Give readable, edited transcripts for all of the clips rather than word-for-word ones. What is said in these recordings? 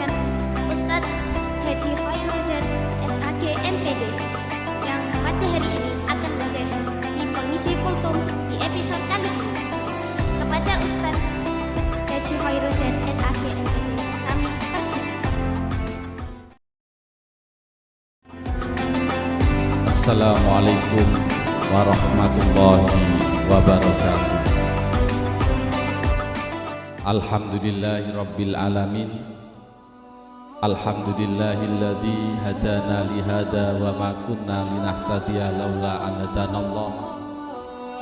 dengan Ustadz Haji Khairuzzat SAG MPD yang pada hari ini akan menjadi pengisi kultum di episode kali ini. Kepada Ustadz Haji Khairuzzat SAG MPD kami persilakan. Assalamualaikum warahmatullahi wabarakatuh. Alhamdulillahi rabbil alamin. Alhamdulillahilladzi hadana lihada wa ma kunna linahtadiya laula an hadanallah.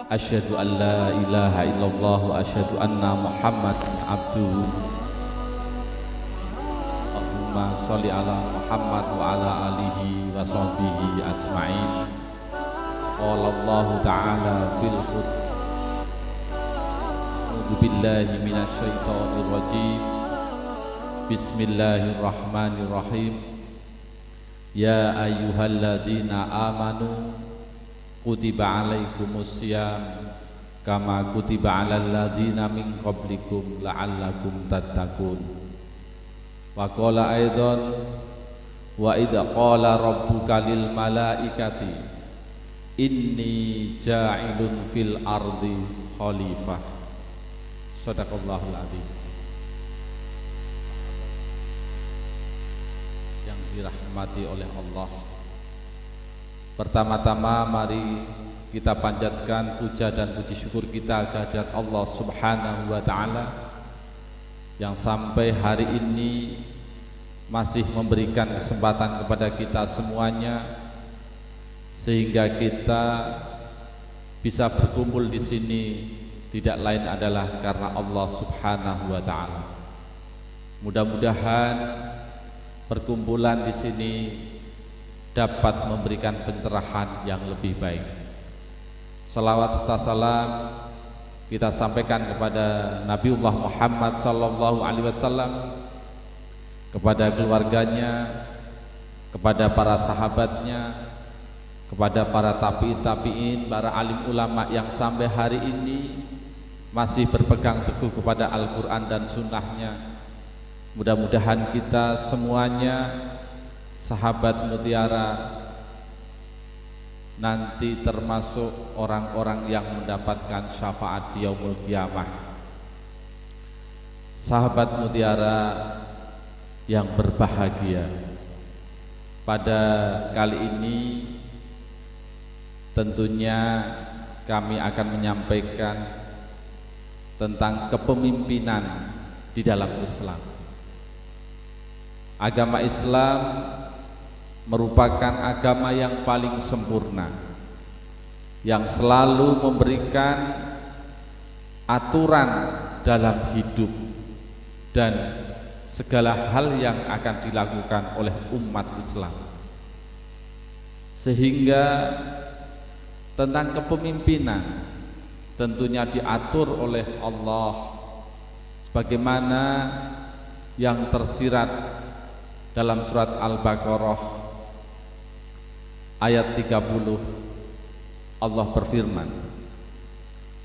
Asyhadu an la ilaha illallah wa asyhadu anna Muhammadan abduhu. Allahumma sholli ala Muhammad wa ala alihi wa sahbihi ajma'in. Qala Allah ta'ala fil Qur'an. A'udzu billahi minasyaitonir rajim. Bismillahirrahmanirrahim. Ya ayyuhalladzina amanu kutiba alaikumusiyam kama kutiba alal ladzina min qablikum la'allakum tattaqun. Wa qala aidan wa idza qala rabbuka lil malaikati inni ja'ilun fil ardi khalifah. Shadaqallahul adzim. Yang dirahmati oleh Allah, pertama-tama mari kita panjatkan puja dan puji syukur kita kehadirat Allah Subhanahu wa ta'ala yang sampai hari ini masih memberikan kesempatan kepada kita semuanya sehingga kita bisa berkumpul di sini tidak lain adalah karena Allah Subhanahu wa ta'ala. Mudah-mudahan perkumpulan di sini dapat memberikan pencerahan yang lebih baik. Salawat serta salam kita sampaikan kepada Nabiullah Muhammad sallallahu alaihi wasallam, kepada keluarganya, kepada para sahabatnya, kepada para tabi'in, para alim ulama yang sampai hari ini masih berpegang teguh kepada Al-Quran dan Sunnahnya. Mudah-mudahan kita semuanya sahabat Mutiara nanti termasuk orang-orang yang mendapatkan syafaat di yaumul qiyamah. Sahabat Mutiara yang berbahagia, pada kali ini tentunya kami akan menyampaikan tentang kepemimpinan di dalam Islam. Agama Islam merupakan agama yang paling sempurna, yang selalu memberikan aturan dalam hidup dan segala hal yang akan dilakukan oleh umat Islam. Sehingga tentang kepemimpinan tentunya diatur oleh Allah sebagaimana yang tersirat dalam surat Al-Baqarah ayat 30. Allah berfirman,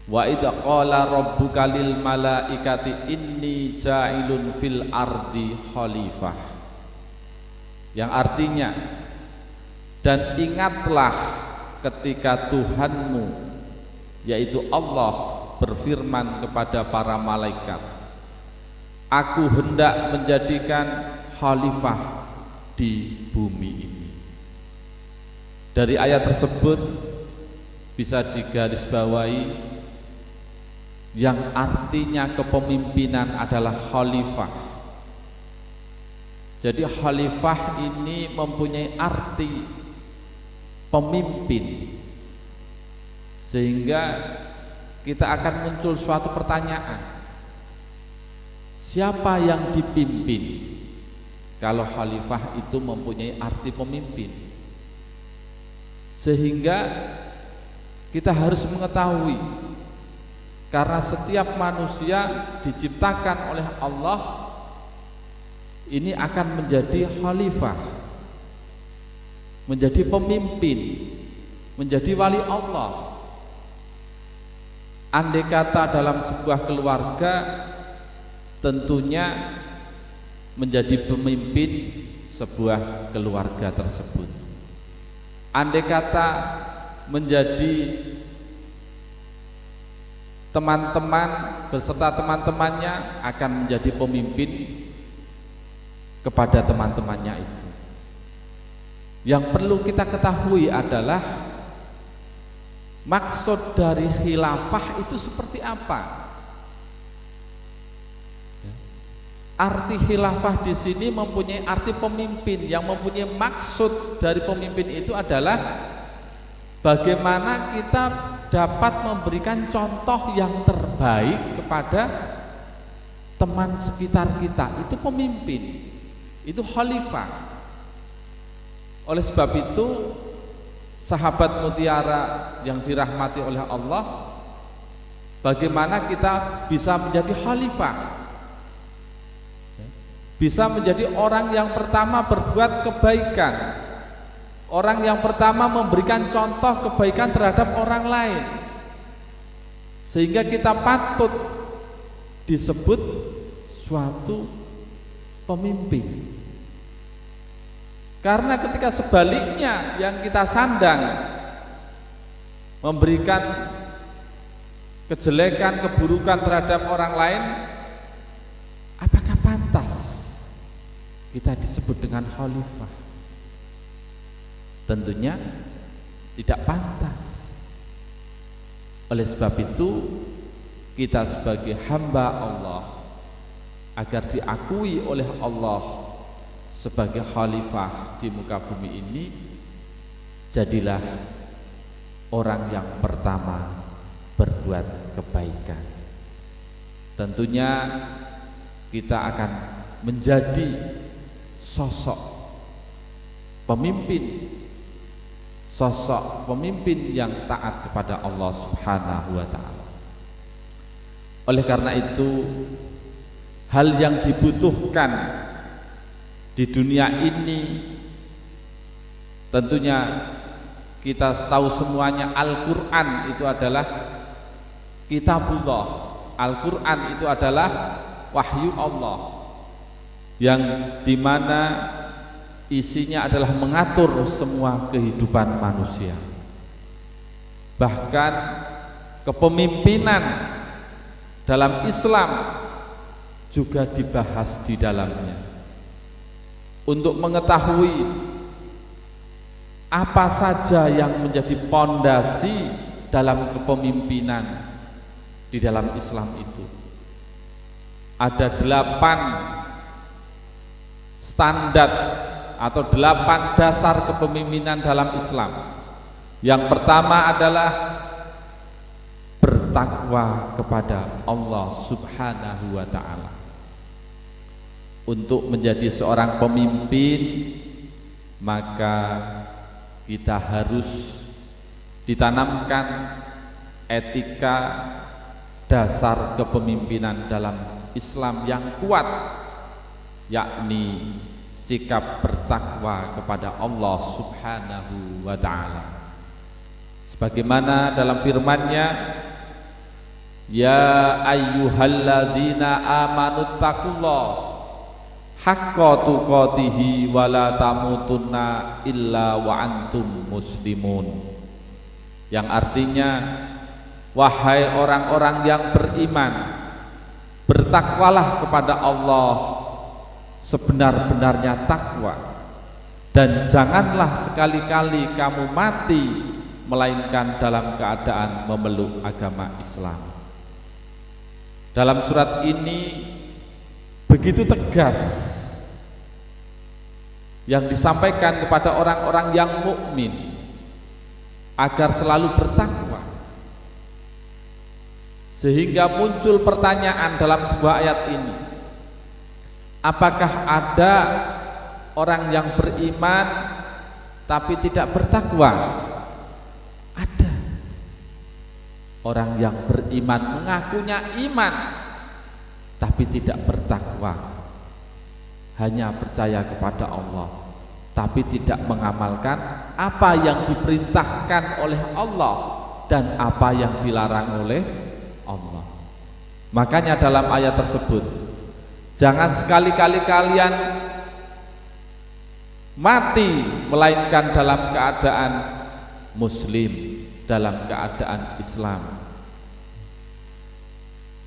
wa idza qala rabbuka lil malaikati inni ja'ilun fil ardi khalifah, yang artinya, dan ingatlah ketika Tuhanmu yaitu Allah berfirman kepada para malaikat, aku hendak menjadikan khalifah di bumi ini. Dari ayat tersebut bisa digarisbawahi yang artinya kepemimpinan adalah khalifah. Jadi khalifah ini mempunyai arti pemimpin, sehingga kita akan muncul suatu pertanyaan, siapa yang dipimpin kalau khalifah itu mempunyai arti pemimpin? Sehingga kita harus mengetahui, karena setiap manusia diciptakan oleh Allah ini akan menjadi khalifah, menjadi pemimpin, menjadi wali Allah. Andai kata dalam sebuah keluarga tentunya menjadi pemimpin sebuah keluarga tersebut. Andai kata menjadi teman-teman beserta teman-temannya akan menjadi pemimpin kepada teman-temannya itu. Yang perlu kita ketahui adalah maksud dari khilafah itu seperti apa. Arti khilafah di sini mempunyai arti pemimpin. Yang mempunyai maksud dari pemimpin itu adalah bagaimana kita dapat memberikan contoh yang terbaik kepada teman sekitar kita. Itu pemimpin, itu khalifah. Oleh sebab itu, sahabat mutiara yang dirahmati oleh Allah, bagaimana kita bisa menjadi khalifah, bisa menjadi orang yang pertama berbuat kebaikan, orang yang pertama memberikan contoh kebaikan terhadap orang lain, sehingga kita patut disebut suatu pemimpin. Karena ketika sebaliknya yang kita sandang memberikan kejelekan, keburukan terhadap orang lain, apakah pantas kita disebut dengan khalifah? Tentunya tidak pantas. Oleh sebab itu, kita sebagai hamba Allah, agar diakui oleh Allah sebagai khalifah di muka bumi ini, jadilah orang yang pertama berbuat kebaikan. Tentunya kita akan menjadi sosok pemimpin yang taat kepada Allah Subhanahu wa ta'ala. Oleh karena itu, hal yang dibutuhkan di dunia ini, tentunya kita tahu semuanya, Al-Quran itu adalah kitabullah. Al-Quran itu adalah wahyu Allah, yang dimana isinya adalah mengatur semua kehidupan manusia. Bahkan kepemimpinan dalam Islam juga dibahas di dalamnya, untuk mengetahui apa saja yang menjadi pondasi dalam kepemimpinan di dalam Islam itu. Ada 8 standar atau 8 dasar kepemimpinan dalam Islam. Yang pertama adalah bertakwa kepada Allah Subhanahu wa ta'ala. Untuk menjadi seorang pemimpin, maka kita harus ditanamkan etika dasar kepemimpinan dalam Islam yang kuat, yakni sikap bertakwa kepada Allah Subhanahu wa ta'ala. Sebagaimana dalam firman-Nya, ya ayyuhalladzina amanuttaqullah haqqa tuqatihi wa la tamutunna illa wa antum muslimun, yang artinya, wahai orang-orang yang beriman, bertakwalah kepada Allah sebenar-benarnya takwa, dan janganlah sekali-kali kamu mati melainkan dalam keadaan memeluk agama Islam. Dalam surat ini begitu tegas yang disampaikan kepada orang-orang yang mukmin agar selalu bertakwa, sehingga muncul pertanyaan dalam sebuah ayat ini, apakah ada orang yang beriman tapi tidak bertakwa? Ada. Orang yang beriman mengakunya iman tapi tidak bertakwa, hanya percaya kepada Allah tapi tidak mengamalkan apa yang diperintahkan oleh Allah dan apa yang dilarang oleh Allah. Makanya dalam ayat tersebut, Jangan sekali-kali kalian mati melainkan dalam keadaan muslim, dalam keadaan Islam.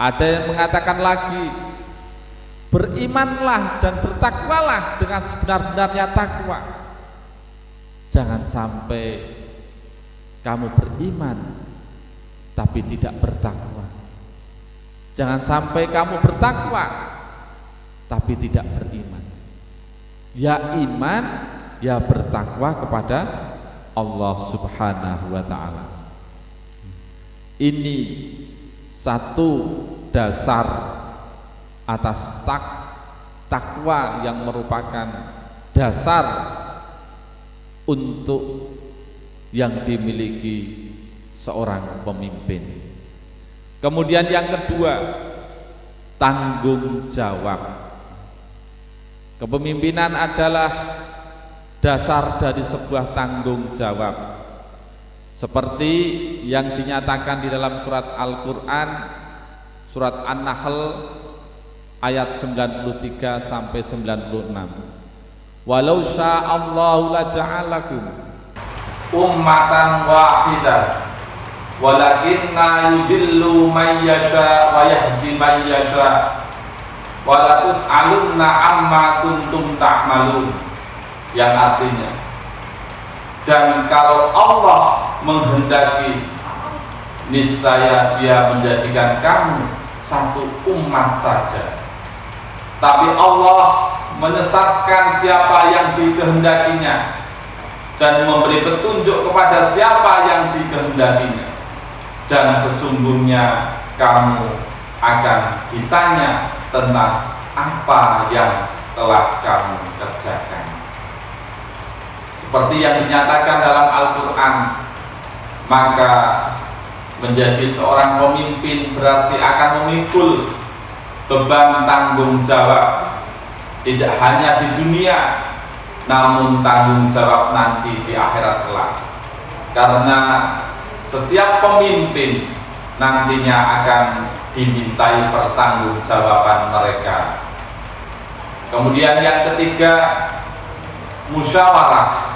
Ada yang mengatakan lagi, berimanlah dan bertakwalah dengan sebenar-benarnya takwa. Jangan sampai kamu beriman tapi tidak bertakwa. Jangan sampai kamu bertakwa tapi tidak beriman. Ya iman, ya bertakwa kepada Allah Subhanahu wa ta'ala. Ini satu dasar atas takwa yang merupakan dasar untuk yang dimiliki seorang pemimpin. Kemudian yang kedua, tanggung jawab. Kepemimpinan adalah dasar dari sebuah tanggung jawab, seperti yang dinyatakan di dalam surat Al-Quran, surat An-Nahl ayat 93 sampai 96. Walau sya'allahu laja'alakum ummatan wahidah walakinna yudillu man yasha wa yahdi man yasha wala tus'alunna amma kuntum ta'malun, yang artinya, dan kalau Allah menghendaki, niscaya Dia menjadikan kamu satu umat saja, tapi Allah menyesatkan siapa yang dikehendakinya dan memberi petunjuk kepada siapa yang dikehendakinya, dan sesungguhnya kamu akan ditanya tentang apa yang telah kamu kerjakan. Seperti yang dinyatakan dalam Al-Quran, maka menjadi seorang pemimpin berarti akan memikul beban tanggung jawab, tidak hanya di dunia, namun tanggung jawab nanti di akhirat kelak. Karena setiap pemimpin nantinya akan dimintai pertanggungjawaban mereka. Kemudian yang ketiga, musyawarah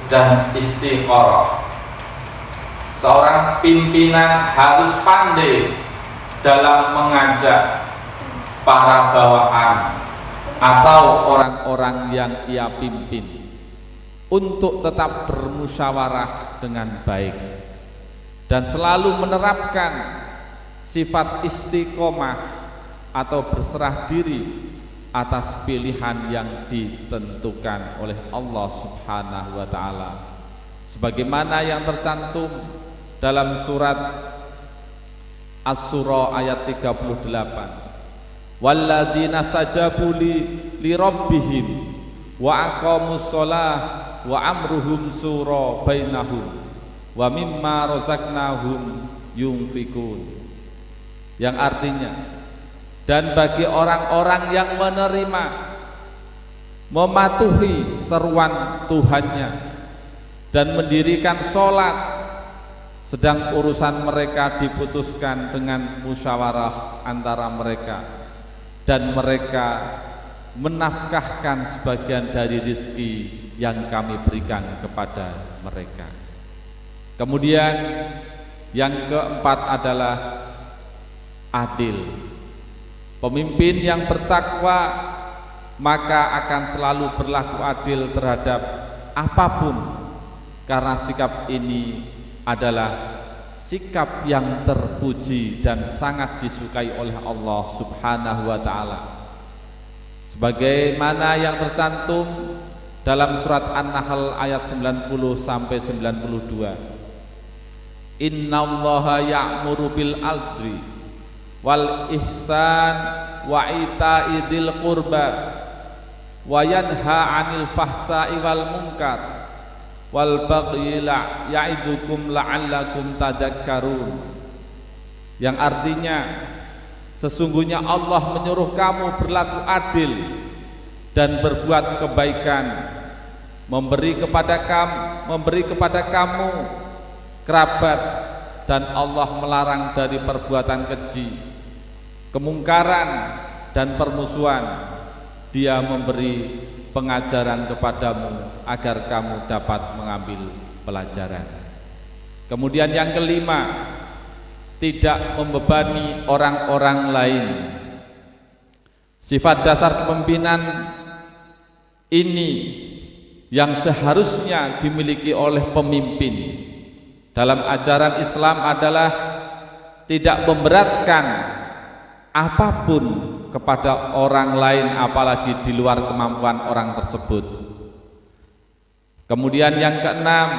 dan istiqoroh. Seorang pimpinan harus pandai dalam mengajak para bawahan atau orang-orang yang ia pimpin untuk tetap bermusyawarah dengan baik dan selalu menerapkan sifat istiqomah atau berserah diri atas pilihan yang ditentukan oleh Allah Subhanahu wa ta'ala, sebagaimana yang tercantum dalam surat As-Surah ayat 38. Walladzina stajabu li rabbihim wa aqamus shalah wa amruhum syura bainahum wa mimma razaqnahum yunfikun, yang artinya, dan bagi orang-orang yang menerima, mematuhi seruan Tuhannya dan mendirikan sholat, sedang urusan mereka diputuskan dengan musyawarah antara mereka, dan mereka menafkahkan sebagian dari rezeki yang kami berikan kepada mereka. Kemudian yang keempat adalah adil. Pemimpin yang bertakwa maka akan selalu berlaku adil terhadap apapun, karena sikap ini adalah sikap yang terpuji dan sangat disukai oleh Allah Subhanahu wa ta'ala, sebagaimana yang tercantum dalam surat An-Nahl ayat 90 sampai 92. Innallaha ya'muru bil adli wal ihsan wa ita'i dzil qurba wa yanha 'anil fahsai wal munkar wal baghi ya'idukum la'allakum tadhakkarun, yang artinya, sesungguhnya Allah menyuruh kamu berlaku adil dan berbuat kebaikan, memberi kepada kamu kerabat, dan Allah melarang dari perbuatan keji, kemungkaran, dan permusuhan, Dia memberi pengajaran kepadamu agar kamu dapat mengambil pelajaran. Kemudian yang kelima, tidak membebani orang-orang lain. Sifat dasar kepemimpinan ini yang seharusnya dimiliki oleh pemimpin dalam ajaran Islam adalah tidak memberatkan apapun kepada orang lain, apalagi di luar kemampuan orang tersebut. Kemudian yang keenam,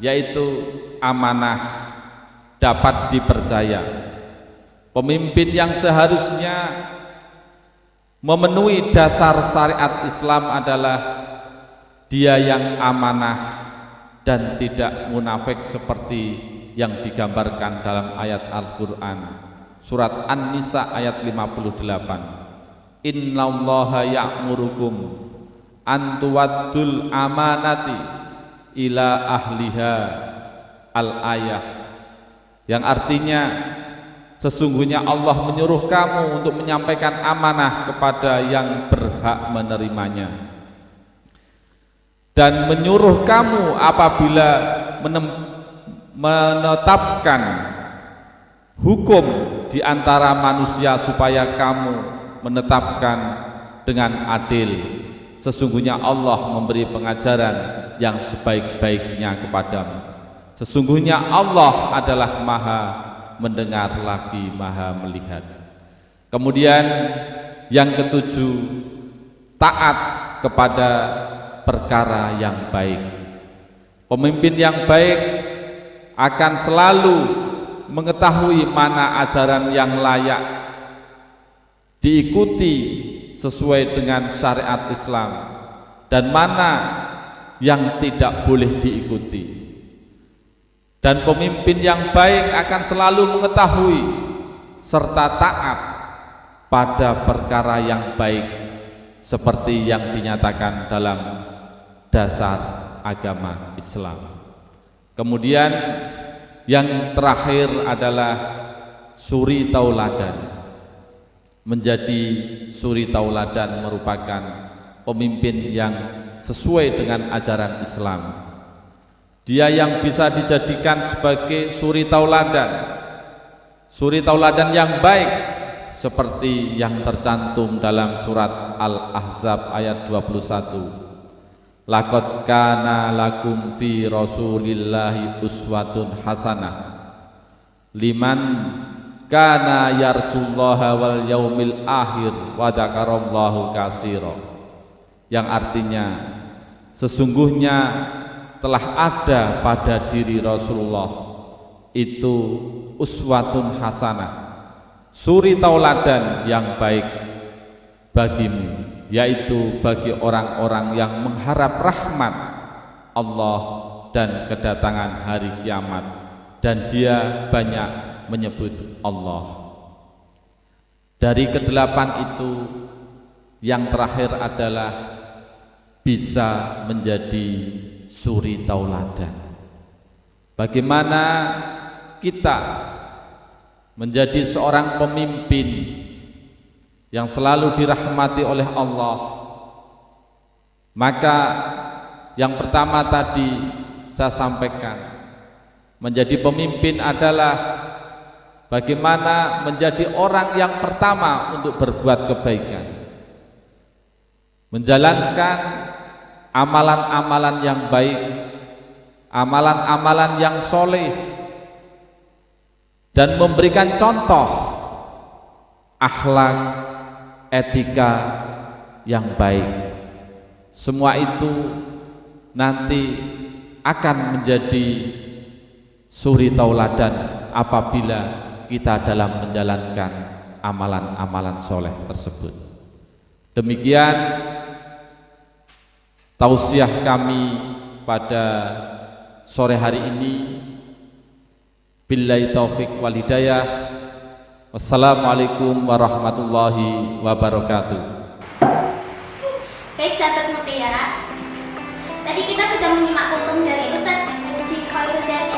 yaitu amanah, dapat dipercaya. Pemimpin yang seharusnya memenuhi dasar syariat Islam adalah dia yang amanah dan tidak munafik seperti yang digambarkan dalam ayat Al-Quran surat An-Nisa ayat 58. Innallaha ya'murukum an tuwaddul amanati ila ahliha, al-ayah, yang artinya sesungguhnya Allah menyuruh kamu untuk menyampaikan amanah kepada yang berhak menerimanya, dan menyuruh kamu apabila menetapkan hukum di antara manusia supaya kamu menetapkan dengan adil. Sesungguhnya Allah memberi pengajaran yang sebaik-baiknya kepadamu. Sesungguhnya Allah adalah Maha mendengar lagi Maha melihat. Kemudian yang ketujuh, taat kepada perkara yang baik. Pemimpin yang baik akan selalu mengetahui mana ajaran yang layak diikuti sesuai dengan syariat Islam dan mana yang tidak boleh diikuti. Dan pemimpin yang baik akan selalu mengetahui serta taat pada perkara yang baik seperti yang dinyatakan dalam dasar agama Islam. Kemudian yang terakhir adalah suri tauladan. Menjadi suri tauladan merupakan pemimpin yang sesuai dengan ajaran Islam. Dia yang bisa dijadikan sebagai suri tauladan yang baik seperti yang tercantum dalam surat Al-Ahzab ayat 21. Laqad kana lakum fi rasulillahi uswatun hasanah liman kana yarjullaha wal yaumil akhir wa dzakarallahu katsira, yang artinya sesungguhnya telah ada pada diri Rasulullah itu uswatun hasanah, suri tauladan yang baik bagimu, yaitu bagi orang-orang yang mengharap rahmat Allah dan kedatangan hari kiamat, dan dia banyak menyebut Allah. Dari kedelapan itu yang terakhir adalah bisa menjadi suri tauladan. Bagaimana kita menjadi seorang pemimpin yang selalu dirahmati oleh Allah? Maka yang pertama tadi saya sampaikan, menjadi pemimpin adalah bagaimana menjadi orang yang pertama untuk berbuat kebaikan, menjalankan amalan-amalan yang baik, amalan-amalan yang soleh, dan memberikan contoh akhlak, etika yang baik. Semua itu nanti akan menjadi suri tauladan apabila kita dalam menjalankan amalan-amalan soleh tersebut. Demikian tausiah kami pada sore hari ini. Billahi taufik wal hidayah. Wassalamualaikum warahmatullahi wabarakatuh. Baik sahabat Mutiara, tadi kita sudah menyimak kultum dari Ustadz Haji Khairul Zain